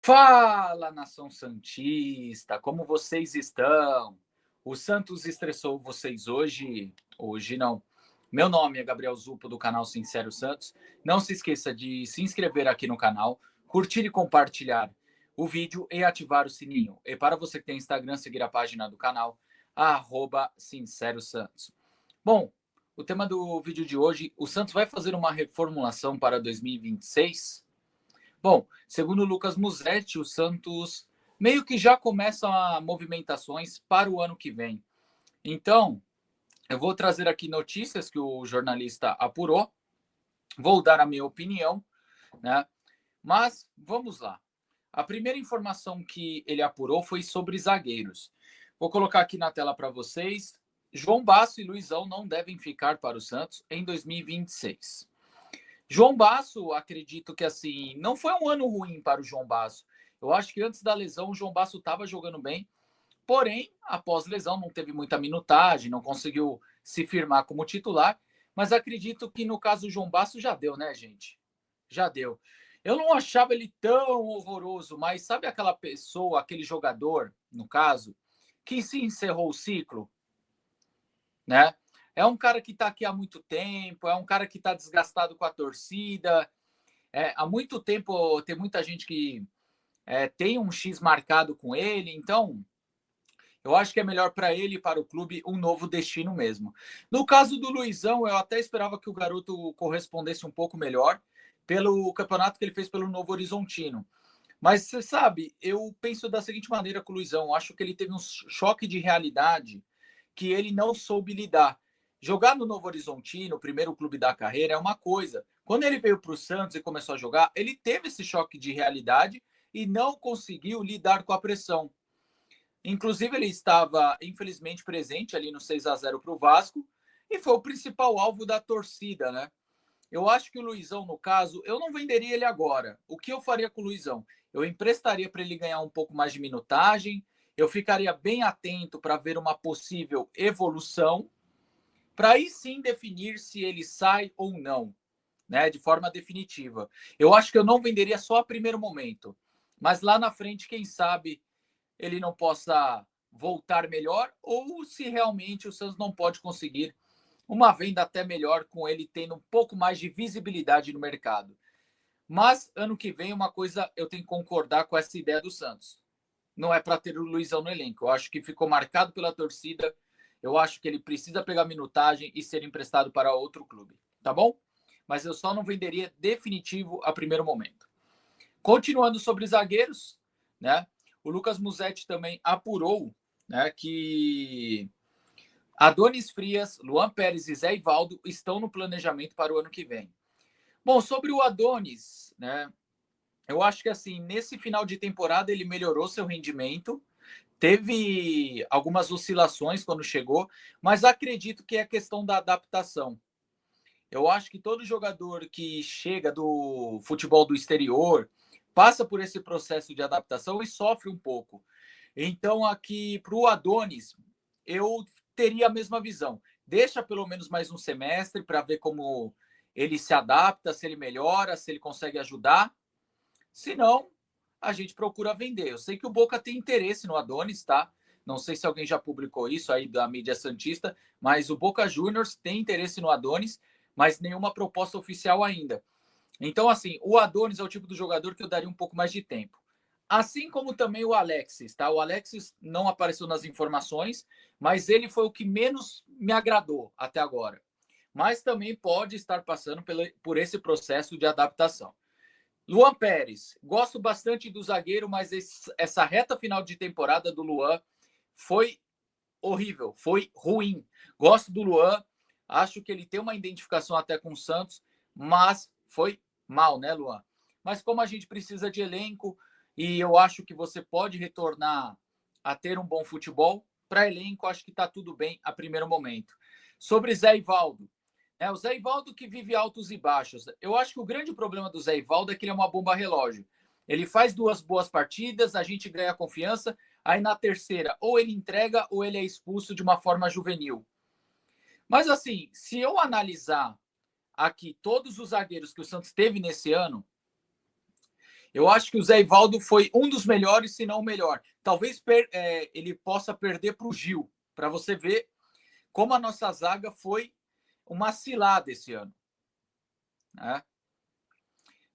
Fala, nação santista, como vocês estão? O Santos estressou vocês hoje? Hoje não. Meu nome é Gabriel Zupo, do canal Sincero Santos. Não se esqueça de se inscrever aqui no canal, curtir e compartilhar o vídeo e ativar o sininho. E para você que tem Instagram, seguir a página do canal, @SinceroSantos. Bom, o tema do vídeo de hoje, o Santos vai fazer uma reformulação para 2026? Bom, segundo o Lucas Musetti, o Santos meio que já começa a movimentações para o ano que vem. Então, eu vou trazer aqui notícias que o jornalista apurou, vou dar a minha opinião, né? Mas vamos lá. A primeira informação que ele apurou foi sobre zagueiros. Vou colocar aqui na tela para vocês. João Basso e Luizão não devem ficar para o Santos em 2026. João Basso, acredito que assim, não foi um ano ruim para o João Basso. Eu acho que antes da lesão o João Basso estava jogando bem, porém, após lesão não teve muita minutagem, não conseguiu se firmar como titular, mas acredito que no caso do João Basso já deu, né, gente? Já deu. Eu não achava ele tão horroroso, mas sabe aquela pessoa, aquele jogador, no caso, que se encerrou o ciclo, né? É um cara que está aqui há muito tempo, é um cara que está desgastado com a torcida. Há muito tempo tem muita gente que tem um X marcado com ele, então eu acho que é melhor para ele e para o clube um novo destino mesmo. No caso do Luizão, eu até esperava que o garoto correspondesse um pouco melhor pelo campeonato que ele fez pelo Novo Horizontino. Mas você sabe, eu penso da seguinte maneira com o Luizão, acho que ele teve um choque de realidade que ele não soube lidar. Jogar no Novo Horizontino, o primeiro clube da carreira, é uma coisa. Quando ele veio para o Santos e começou a jogar, ele teve esse choque de realidade e não conseguiu lidar com a pressão. Inclusive, ele estava, infelizmente, presente ali no 6-0 para o Vasco e foi o principal alvo da torcida, né? Eu acho que o Luizão, no caso, eu não venderia ele agora. O que eu faria com o Luizão? Eu emprestaria para ele ganhar um pouco mais de minutagem, eu ficaria bem atento para ver uma possível evolução, para aí sim definir se ele sai ou não, né, de forma definitiva. Eu acho que eu não venderia só a primeiro momento, mas lá na frente, quem sabe ele não possa voltar melhor ou se realmente o Santos não pode conseguir uma venda até melhor com ele tendo um pouco mais de visibilidade no mercado. Mas ano que vem uma coisa eu tenho que concordar com essa ideia do Santos. Não é para ter o Luizão no elenco. Eu acho que ficou marcado pela torcida. Eu acho que ele precisa pegar minutagem e ser emprestado para outro clube, tá bom? Mas eu só não venderia definitivo a primeiro momento. Continuando sobre zagueiros, né? O Lucas Musetti também apurou, né, que Adonis Frias, Luan Pérez e Zé Ivaldo estão no planejamento para o ano que vem. Bom, sobre o Adonis, né? Eu acho que assim, nesse final de temporada ele melhorou seu rendimento, teve algumas oscilações quando chegou, mas acredito que é a questão da adaptação. Eu acho que todo jogador que chega do futebol do exterior passa por esse processo de adaptação e sofre um pouco. Então, aqui para o Adonis, eu teria a mesma visão. Deixa pelo menos mais um semestre para ver como ele se adapta, se ele melhora, se ele consegue ajudar. Se não, a gente procura vender. Eu sei que o Boca tem interesse no Adonis, tá? Não sei se alguém já publicou isso aí da mídia santista, mas o Boca Juniors tem interesse no Adonis, mas nenhuma proposta oficial ainda. Então, assim, o Adonis é o tipo do jogador que eu daria um pouco mais de tempo. Assim como também o Alexis, tá? O Alexis não apareceu nas informações, mas ele foi o que menos me agradou até agora. Mas também pode estar passando por esse processo de adaptação. Luan Pérez, gosto bastante do zagueiro, mas essa reta final de temporada do Luan foi horrível, foi ruim. Gosto do Luan, acho que ele tem uma identificação até com o Santos, mas foi mal, né, Luan? Mas como a gente precisa de elenco e eu acho que você pode retornar a ter um bom futebol, para elenco acho que está tudo bem a primeiro momento. Sobre Zé Ivaldo, o Zé Ivaldo que vive altos e baixos. Eu acho que o grande problema do Zé Ivaldo é que ele é uma bomba relógio. Ele faz duas boas partidas, a gente ganha confiança, aí na terceira ou ele entrega ou ele é expulso de uma forma juvenil. Mas assim, se eu analisar aqui todos os zagueiros que o Santos teve nesse ano, Eu acho que o Zé Ivaldo foi um dos melhores, se não o melhor. Talvez ele possa perder para o Gil, para você ver como a nossa zaga foi uma cilada esse ano. Né?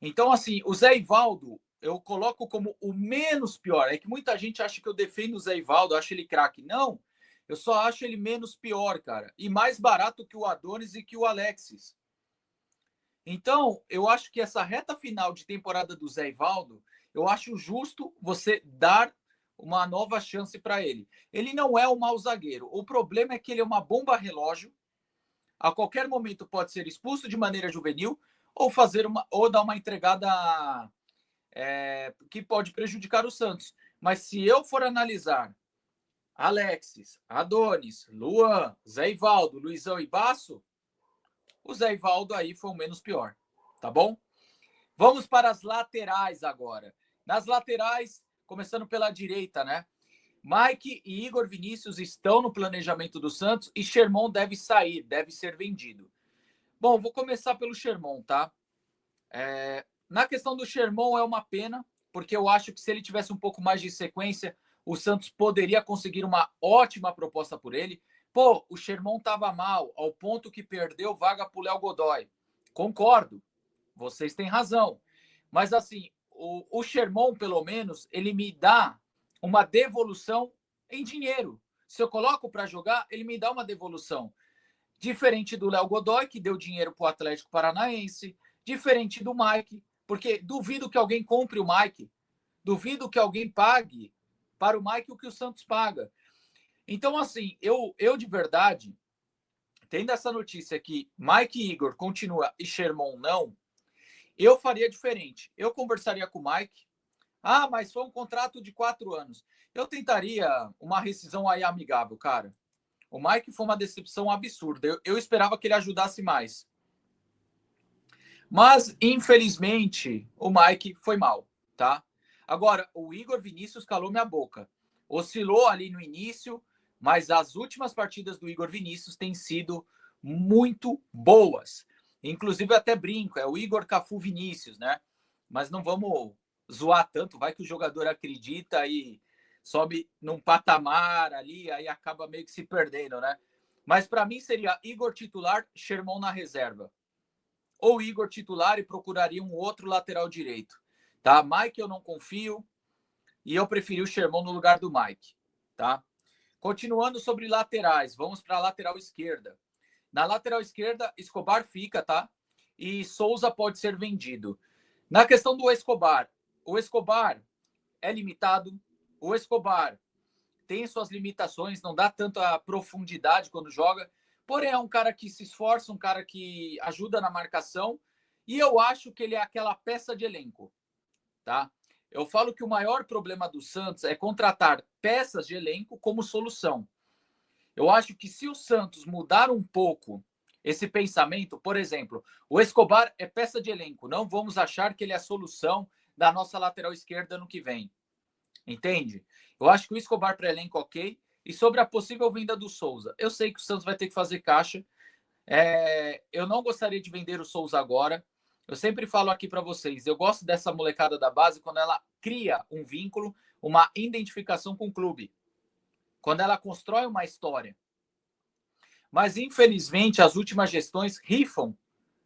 Então, assim, o Zé Ivaldo eu coloco como o menos pior. É que muita gente acha que eu defendo o Zé Ivaldo, acho ele craque. Não, eu só acho ele menos pior, cara. E mais barato que o Adonis e que o Alexis. Então, eu acho que essa reta final de temporada do Zé Ivaldo, eu acho justo você dar uma nova chance para ele. Ele não é um mau zagueiro. O problema é que ele é uma bomba relógio. A qualquer momento pode ser expulso de maneira juvenil ou dar uma entregada que pode prejudicar o Santos. Mas se eu for analisar Alexis, Adonis, Luan, Zé Ivaldo, Luizão e Basso, o Zé Ivaldo aí foi o menos pior, tá bom? Vamos para as laterais agora. Nas laterais, começando pela direita, né? Mike e Igor Vinícius estão no planejamento do Santos e Sherman deve sair, deve ser vendido. Bom, vou começar pelo Sherman, tá? Na questão do Sherman é uma pena, porque eu acho que se ele tivesse um pouco mais de sequência, o Santos poderia conseguir uma ótima proposta por ele. Pô, o Sherman estava mal, ao ponto que perdeu vaga para o Léo Godoy. Concordo, vocês têm razão. Mas assim, o Sherman, pelo menos, ele me dá uma devolução em dinheiro. Se eu coloco para jogar, ele me dá uma devolução. Diferente do Léo Godoy, que deu dinheiro para o Atlético Paranaense, diferente do Mike, porque duvido que alguém compre o Mike, duvido que alguém pague para o Mike o que o Santos paga. Então, assim, eu de verdade, tendo essa notícia que Mike e Igor continua e Sherman não, eu faria diferente. Eu conversaria com o Mike. Ah, mas foi um contrato de 4 anos. Eu tentaria uma rescisão aí amigável, cara. O Mike foi uma decepção absurda. Eu esperava que ele ajudasse mais. Mas, infelizmente, o Mike foi mal, tá? Agora, o Igor Vinícius calou minha boca. Oscilou ali no início, mas as últimas partidas do Igor Vinícius têm sido muito boas. Inclusive, eu até brinco, é o Igor Cafu Vinícius, né? Mas não vamos zoar tanto, vai que o jogador acredita e sobe num patamar ali, aí acaba meio que se perdendo, né? Mas para mim seria Igor titular, Sherman na reserva ou Igor titular e procuraria um outro lateral direito. Tá? Mike eu não confio e eu preferi o Sherman no lugar do Mike. Tá? Continuando sobre laterais, vamos para a lateral esquerda. Na lateral esquerda, Escobar fica, tá? E Souza pode ser vendido. Na questão do Escobar, o Escobar é limitado, o Escobar tem suas limitações, não dá tanta profundidade quando joga, porém é um cara que se esforça, um cara que ajuda na marcação, e eu acho que ele é aquela peça de elenco, tá? Eu falo que o maior problema do Santos é contratar peças de elenco como solução. Eu acho que se o Santos mudar um pouco esse pensamento, por exemplo, o Escobar é peça de elenco, não vamos achar que ele é a solução da nossa lateral esquerda no que vem. Entende? Eu acho que o Escobar para elenco ok. E sobre a possível venda do Souza, eu sei que o Santos vai ter que fazer caixa. Eu não gostaria de vender o Souza agora. Eu sempre falo aqui para vocês, eu gosto dessa molecada da base quando ela cria um vínculo, uma identificação com o clube. Quando ela constrói uma história. Mas, infelizmente, as últimas gestões rifam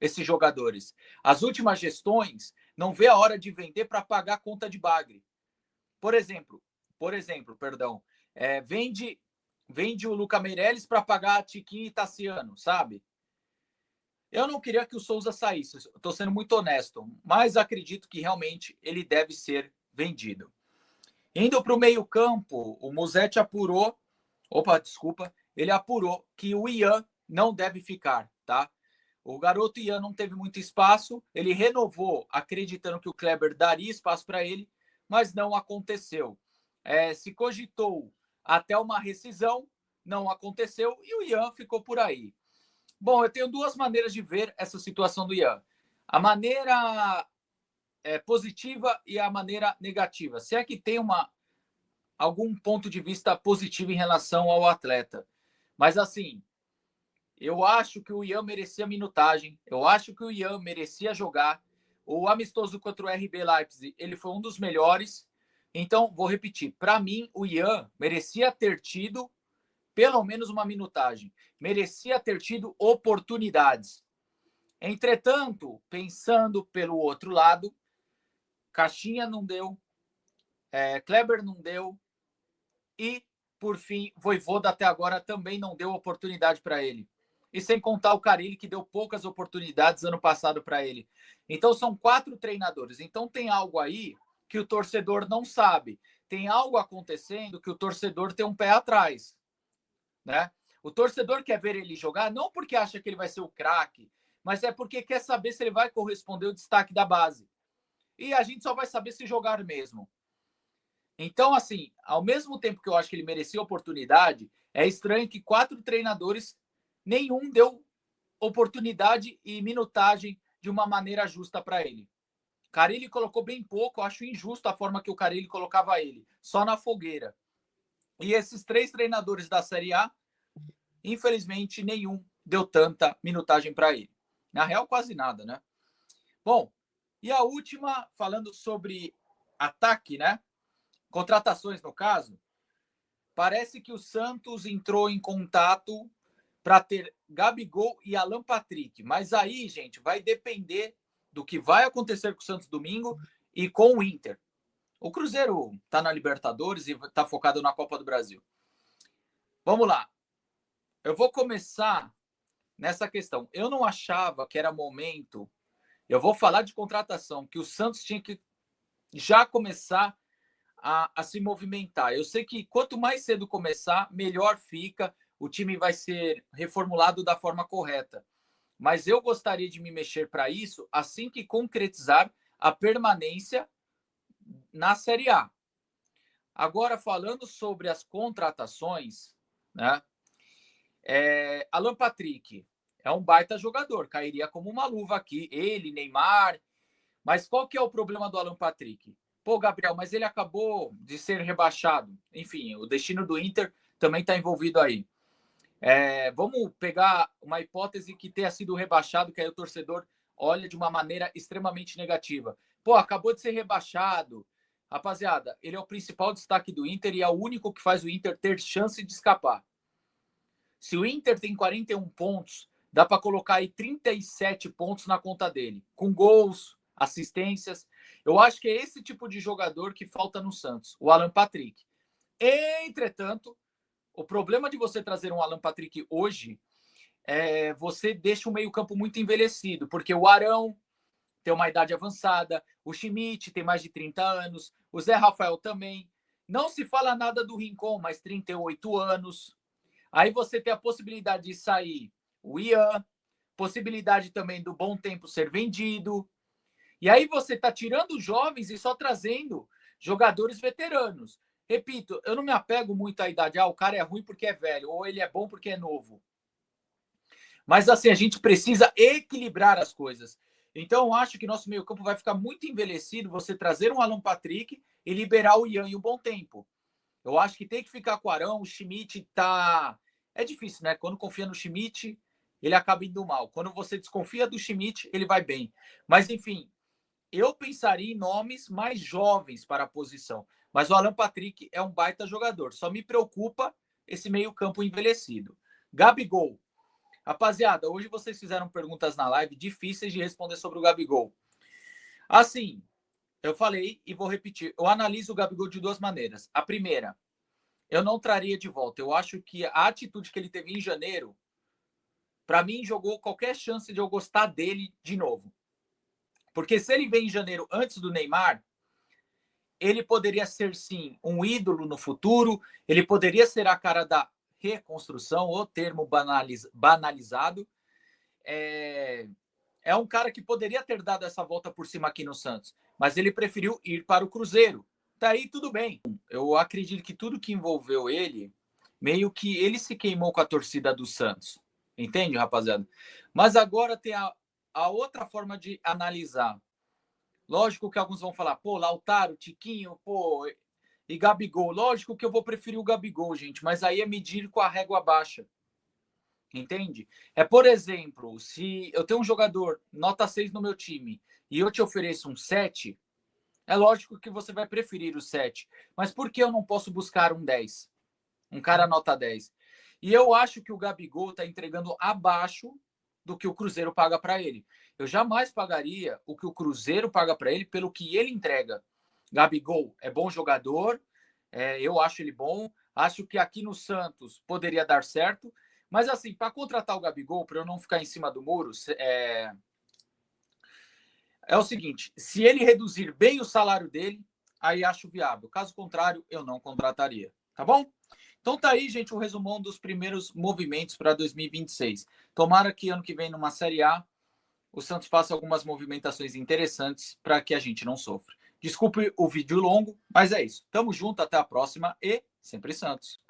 esses jogadores. As últimas gestões não vê a hora de vender para pagar a conta de bagre. Por exemplo, perdão, vende o Luca Meirelles para pagar Tiquinho e Tassiano, sabe? Eu não queria que o Souza saísse, estou sendo muito honesto, mas acredito que realmente ele deve ser vendido. Indo para o meio-campo, o Musetti apurou, ele apurou que o Ian não deve ficar, tá? O garoto Ian não teve muito espaço, ele renovou acreditando que o Kleber daria espaço para ele, mas não aconteceu. Se cogitou até uma rescisão, não aconteceu e o Ian ficou por aí. Bom, eu tenho duas maneiras de ver essa situação do Ian. A maneira positiva e a maneira negativa. Se é que tem algum ponto de vista positivo em relação ao atleta. Mas assim, eu acho que o Ian merecia minutagem, eu acho que o Ian merecia jogar, O amistoso contra o RB Leipzig, ele foi um dos melhores. Então, vou repetir. Para mim, o Ian merecia ter tido pelo menos uma minutagem. Merecia ter tido oportunidades. Entretanto, pensando pelo outro lado, Caixinha não deu, Kleber não deu e, por fim, Vojvoda até agora também não deu oportunidade para ele. E sem contar o Carille, que deu poucas oportunidades ano passado para ele. Então, são 4 treinadores. Então, tem algo aí que o torcedor não sabe. Tem algo acontecendo que o torcedor tem um pé atrás, né? O torcedor quer ver ele jogar não porque acha que ele vai ser o craque, mas é porque quer saber se ele vai corresponder ao destaque da base. E a gente só vai saber se jogar mesmo. Então, assim, ao mesmo tempo que eu acho que ele merecia oportunidade, é estranho que 4 treinadores, nenhum deu oportunidade e minutagem de uma maneira justa para ele. Carille colocou bem pouco, eu acho injusto a forma que o Carille colocava ele, só na fogueira. E esses 3 treinadores da Série A, infelizmente, nenhum deu tanta minutagem para ele. Na real, quase nada, né? Bom, e a última, falando sobre ataque, né? Contratações, no caso, parece que o Santos entrou em contato para ter Gabigol e Alan Patrick. Mas aí, gente, vai depender do que vai acontecer com o Santos domingo e com o Inter. O Cruzeiro está na Libertadores e está focado na Copa do Brasil. Vamos lá. Eu vou começar nessa questão. Eu não achava que era momento. Eu vou falar de contratação, que o Santos tinha que já começar a se movimentar. Eu sei que quanto mais cedo começar, melhor fica. O time vai ser reformulado da forma correta. Mas eu gostaria de me mexer para isso assim que concretizar a permanência na Série A. Agora, falando sobre as contratações, né? Alan Patrick é um baita jogador, cairia como uma luva aqui. Ele, Neymar. Mas qual que é o problema do Alan Patrick? Pô, Gabriel, mas ele acabou de ser rebaixado. Enfim, o destino do Inter também está envolvido aí. Vamos pegar uma hipótese que tenha sido rebaixado, que aí o torcedor olha de uma maneira extremamente negativa. Pô, acabou de ser rebaixado. Rapaziada, ele é o principal destaque do Inter e é o único que faz o Inter ter chance de escapar. Se o Inter tem 41 pontos, dá para colocar aí 37 pontos na conta dele, com gols, assistências. Eu acho que é esse tipo de jogador que falta no Santos, o Alan Patrick. Entretanto, o problema de você trazer um Alan Patrick hoje é você deixa o meio-campo muito envelhecido, porque o Arão tem uma idade avançada, o Schmidt tem mais de 30 anos, o Zé Rafael também. Não se fala nada do Rincon, mas 38 anos. Aí você tem a possibilidade de sair o Ian, possibilidade também do Bom Tempo ser vendido. E aí você está tirando os jovens e só trazendo jogadores veteranos. Repito, eu não me apego muito à idade. O cara é ruim porque é velho, ou ele é bom porque é novo. Mas assim, a gente precisa equilibrar as coisas. Então, eu acho que nosso meio-campo vai ficar muito envelhecido você trazer um Alan Patrick e liberar o Ian e o Bom Tempo. Eu acho que tem que ficar com o Arão, o Schmidt tá... É difícil, né? Quando confia no Schmidt, ele acaba indo mal. Quando você desconfia do Schmidt, ele vai bem. Mas, enfim, eu pensaria em nomes mais jovens para a posição. Mas o Alan Patrick é um baita jogador. Só me preocupa esse meio-campo envelhecido. Gabigol. Rapaziada, hoje vocês fizeram perguntas na live difíceis de responder sobre o Gabigol. Assim, eu falei e vou repetir. Eu analiso o Gabigol de 2 maneiras. A primeira, eu não traria de volta. Eu acho que a atitude que ele teve em janeiro, para mim, jogou qualquer chance de eu gostar dele de novo. Porque se ele vem em janeiro antes do Neymar, ele poderia ser, sim, um ídolo no futuro, ele poderia ser a cara da reconstrução, o termo banalizado. É um cara que poderia ter dado essa volta por cima aqui no Santos, mas ele preferiu ir para o Cruzeiro. Tá aí, tudo bem. Eu acredito que tudo que envolveu ele, meio que ele se queimou com a torcida do Santos. Entende, rapaziada? Mas agora tem a outra forma de analisar. Lógico que alguns vão falar, pô, Lautaro, Tiquinho, pô, e Gabigol. Lógico que eu vou preferir o Gabigol, gente, mas aí é medir com a régua baixa. Entende? Por exemplo, se eu tenho um jogador nota 6 no meu time e eu te ofereço um 7, é lógico que você vai preferir o 7. Mas por que eu não posso buscar um 10? Um cara nota 10? E eu acho que o Gabigol está entregando abaixo do que o Cruzeiro paga para ele. Eu jamais pagaria o que o Cruzeiro paga para ele pelo que ele entrega. Gabigol é bom jogador, eu acho ele bom. Acho que aqui no Santos poderia dar certo. Mas assim, para contratar o Gabigol, para eu não ficar em cima do muro, é o seguinte: se ele reduzir bem o salário dele, aí acho viável. Caso contrário, eu não contrataria. Tá bom? Então tá aí, gente, o resumão dos primeiros movimentos para 2026. Tomara que ano que vem, numa Série A, o Santos faça algumas movimentações interessantes para que a gente não sofra. Desculpe o vídeo longo, mas é isso. Tamo junto, até a próxima e sempre Santos.